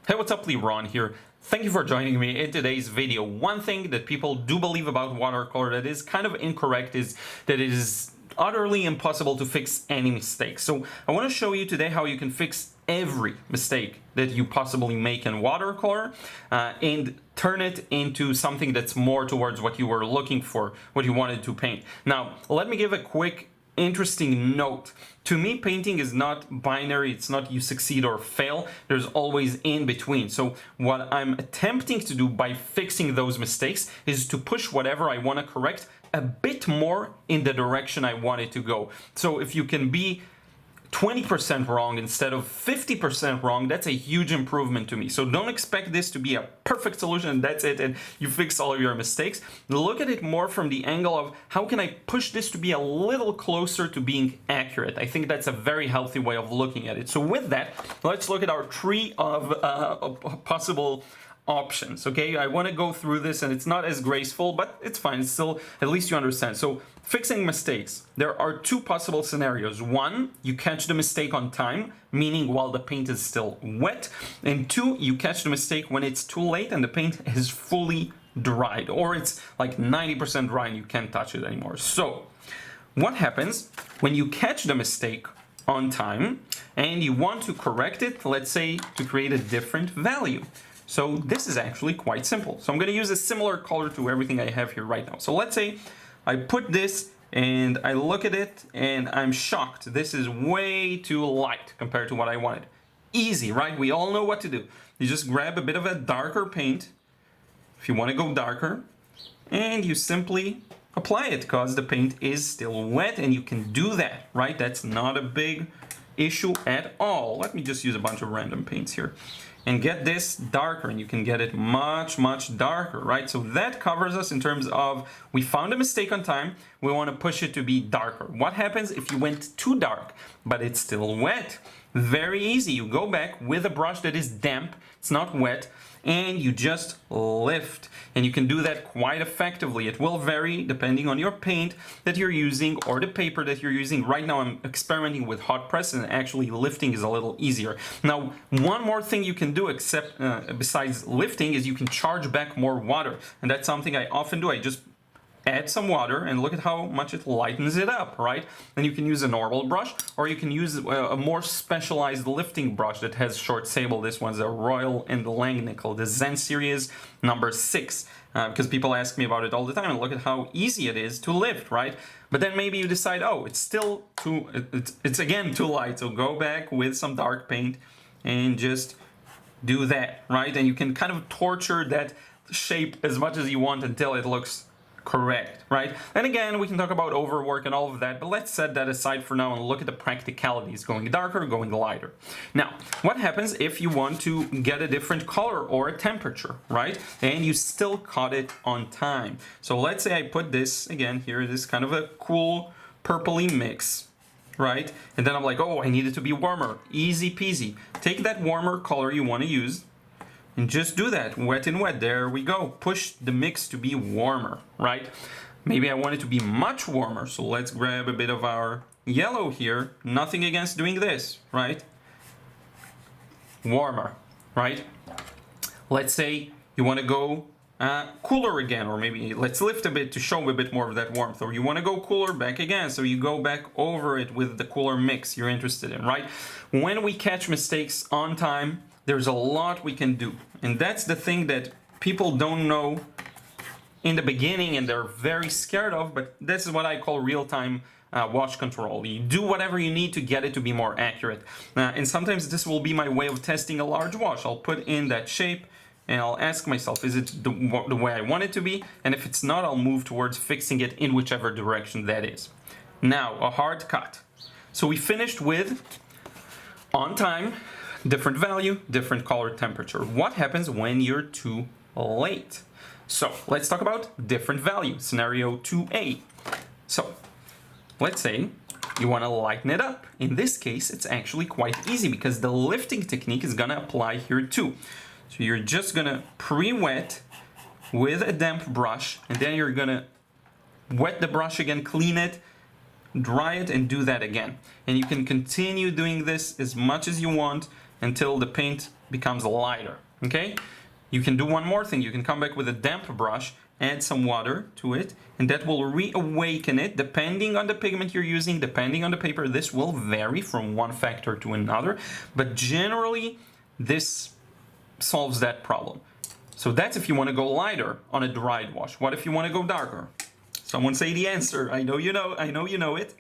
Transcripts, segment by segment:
Hey, what's up, Liron here. Thank you for joining me in today's video. One thing that people do believe about watercolor that is kind of incorrect is that it is utterly impossible to fix any mistake. So I want to show you today how you can fix every mistake that you possibly make in watercolor and turn it into something that's more towards what you were looking for, what you wanted to paint. Now, let me give a quick interesting note. To me, painting is not binary. It's not you succeed or fail. There's always in between. So what I'm attempting to do by fixing those mistakes is to push whatever I want to correct a bit more in the direction I want it to go. So if you can be 20% wrong instead of 50% wrong, that's a huge improvement to me. So don't expect this to be a perfect solution and that's it and you fix all of your mistakes. Look at it more from the angle of how can I push this to be a little closer to being accurate. I think that's a very healthy way of looking at it. So with that, let's look at our tree of possible options. Okay, I want to go through this and it's not as graceful, but it's fine. It's still, at least you understand. So fixing mistakes, there are two possible scenarios. One, you catch the mistake on time, meaning while the paint is still wet, and two, you catch the mistake when it's too late and the paint is fully dried, or it's like 90% dry and you can't touch it anymore. So what happens when you catch the mistake on time and you want to correct it, let's say to create a different value? So this is actually quite simple. So I'm going to use a similar color to everything I have here right now. So let's say I put this and I look at it and I'm shocked. This is way too light compared to what I wanted. Easy, right? We all know what to do. You just grab a bit of a darker paint, if you want to go darker, and you simply apply it because the paint is still wet and you can do that, right? That's not a big issue at all. Let me just use a bunch of random paints here and get this darker, and you can get it much darker, right? So that covers us in terms of we found a mistake on time, we want to push it to be darker. What happens if you went too dark but it's still wet? Very easy. You go back with a brush that is damp, it's not wet, and you just lift, and you can do that quite effectively. It will vary depending on your paint that you're using or the paper that you're using. Right now I'm experimenting with hot press and actually lifting is a little easier. Now, one more thing you can do except besides lifting is you can charge back more water, and that's something I often do. I just add some water and look at how much it lightens it up, right? Then you can use a normal brush, or you can use a more specialized lifting brush that has short sable. This one's a Royal and Langnickel, the Zen series number 6, because people ask me about it all the time, and look at how easy it is to lift, right? But then maybe you decide, oh, it's still too, it's again too light, so go back with some dark paint and just do that, right? And you can kind of torture that shape as much as you want until it looks correct, right? And again, we can talk about overwork and all of that, but let's set that aside for now and look at the practicalities, going darker, going lighter. Now, what happens if you want to get a different color or a temperature, right? And you still caught it on time. So let's say I put this, again, here, this kind of a cool purpley mix, right? And then I'm like, oh, I need it to be warmer. Easy peasy. Take that warmer color you want to use, and just do that, wet and wet, there we go. Push the mix to be warmer, right? Maybe I want it to be much warmer, so let's grab a bit of our yellow here. Nothing against doing this, right? Warmer, right? Let's say you want to go cooler again, or maybe let's lift a bit to show a bit more of that warmth, or you want to go cooler, back again, so you go back over it with the cooler mix you're interested in, right? When we catch mistakes on time, there's a lot we can do, and that's the thing that people don't know in the beginning and they're very scared of, but this is what I call real-time wash control. You do whatever you need to get it to be more accurate, and sometimes this will be my way of testing a large wash. I'll put in that shape and I'll ask myself, is it the way I want it to be? And if it's not, I'll move towards fixing it in whichever direction that is. Now, a hard cut. So we finished with on time, different value, different color, temperature. What happens when you're too late? So let's talk about different value, scenario 2A. So let's say you want to lighten it up. In this case, it's actually quite easy because the lifting technique is going to apply here too. So you're just going to pre-wet with a damp brush, and then you're going to wet the brush again, clean it, dry it, and do that again. And you can continue doing this as much as you want until the paint becomes lighter, okay? You can do one more thing. You can come back with a damp brush, add some water to it, and that will reawaken it depending on the pigment you're using, depending on the paper. This will vary from one factor to another, but generally this solves that problem. So that's if you want to go lighter on a dried wash. What if you want to go darker? Someone say the answer. I know you know it.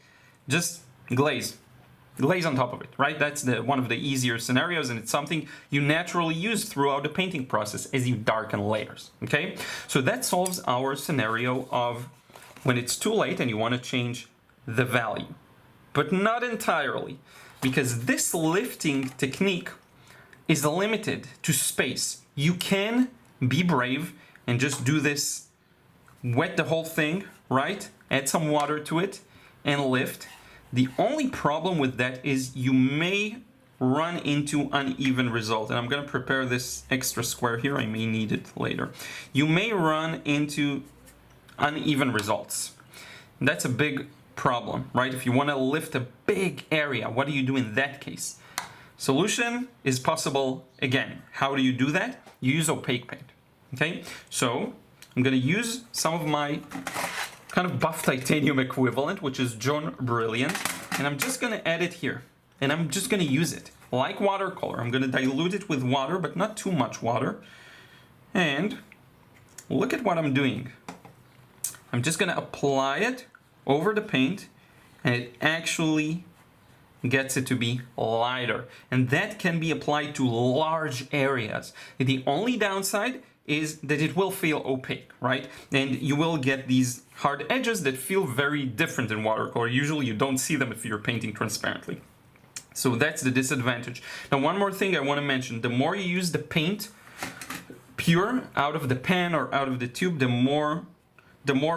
Just glaze. Glaze on top of it, right? That's one of the easier scenarios, and it's something you naturally use throughout the painting process as you darken layers, okay? So that solves our scenario of when it's too late and you want to change the value. But not entirely, because this lifting technique is limited to space. You can be brave and just do this, wet the whole thing, right? Add some water to it and lift. The only problem with that is you may run into uneven result. And I'm going to prepare this extra square here. I may need it later. You may run into uneven results. And that's a big problem, right? If you want to lift a big area, what do you do in that case? Solution is possible again. How do you do that? You use opaque paint, okay? So I'm going to use some of my kind of buff titanium equivalent, which is John Brilliant, and I'm just going to add it here, and I'm just going to use it like watercolor. I'm going to dilute it with water, but not too much water. And look at what I'm doing. I'm just going to apply it over the paint, and it actually gets it to be lighter, and that can be applied to large areas. The only downside is that it will feel opaque, right? And you will get these hard edges that feel very different in watercolor. Usually you don't see them if you're painting transparently. So that's the disadvantage. Now, one more thing I want to mention. The more you use the paint pure out of the pan or out of the tube, the more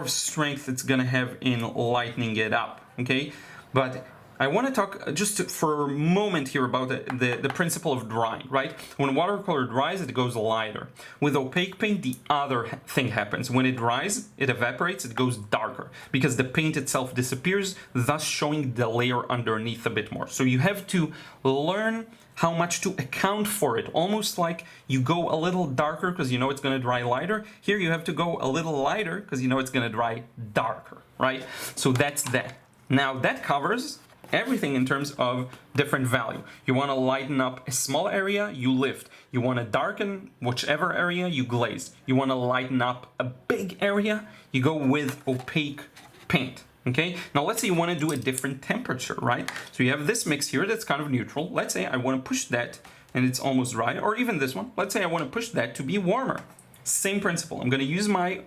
strength it's going to have in lightening it up, okay? But I want to talk just for a moment here about the principle of drying, right? When watercolor dries, it goes lighter. With opaque paint, the other thing happens. When it dries, it evaporates, it goes darker because the paint itself disappears, thus showing the layer underneath a bit more. So you have to learn how much to account for it. Almost like you go a little darker because you know it's going to dry lighter. Here you have to go a little lighter because you know it's going to dry darker, right? So that's that. Now that covers everything in terms of different value. You want to lighten up a small area, you lift. You want to darken whichever area, you glaze. You want to lighten up a big area, you go with opaque paint. Okay, now let's say you want to do a different temperature, right? So you have this mix here that's kind of neutral. Let's say I want to push that and it's almost dry, or even this one. Let's say I want to push that to be warmer. Same principle. I'm going to use my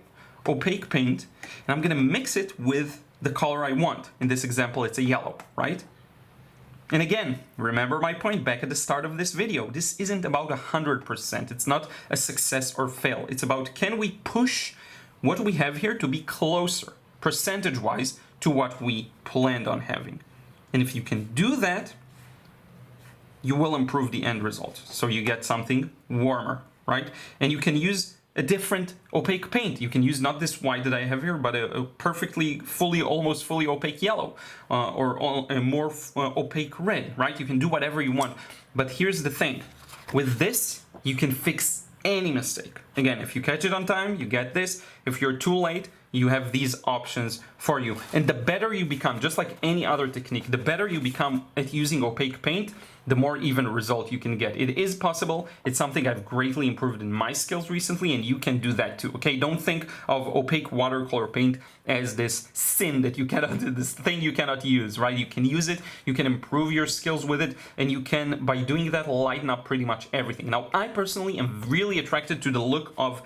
opaque paint and I'm going to mix it with the color I want. In this example, it's a yellow, right? And again, remember my point back at the start of this video. This isn't about 100%. It's not a success or fail. It's about, can we push what we have here to be closer, percentage-wise, to what we planned on having? And if you can do that, you will improve the end result. So you get something warmer, right? And you can use a different opaque paint. You can use not this white that I have here, but a perfectly, almost fully opaque yellow, or a more opaque red, right? You can do whatever you want. But here's the thing. With this, you can fix any mistake. Again, if you catch it on time, you get this. If you're too late, you have these options for you. And the better you become, just like any other technique, the better you become at using opaque paint, the more even result you can get. It is possible. It's something I've greatly improved in my skills recently, and you can do that too, okay? Don't think of opaque watercolor paint as this sin that you cannot, this thing you cannot use, right? You can use it, you can improve your skills with it, and you can, by doing that, lighten up pretty much everything. Now, I personally am really attracted to the look of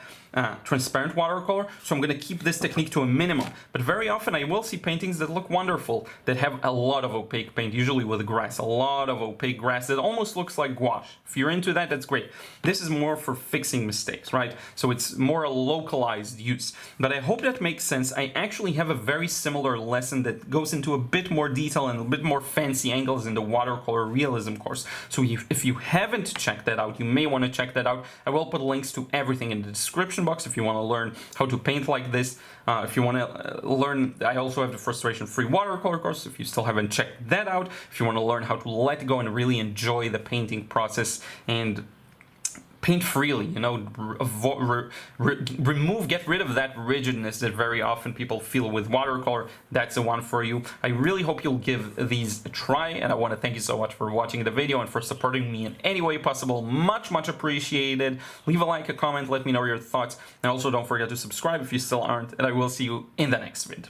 transparent watercolor, so I'm going to keep this technique to a minimum. But very often I will see paintings that look wonderful, that have a lot of opaque paint, usually with grass, a lot of opaque grass that almost looks like gouache. If you're into that, that's great. This is more for fixing mistakes, right? So it's more a localized use. But I hope that makes sense. I actually have a very similar lesson that goes into a bit more detail and a bit more fancy angles in the watercolor realism course. So if you haven't checked that out, you may want to check that out. I will put links to everything in the description box if you want to learn how to paint like this. If you want to learn, I also have the frustration-free watercolor course if you still haven't checked that out. If you want to learn how to let go and really enjoy the painting process and paint freely, you know, get rid of that rigidness that very often people feel with watercolor. That's the one for you. I really hope you'll give these a try, and I want to thank you so much for watching the video and for supporting me in any way possible. Much appreciated. Leave a like, a comment, let me know your thoughts, and also don't forget to subscribe if you still aren't, and I will see you in the next vid.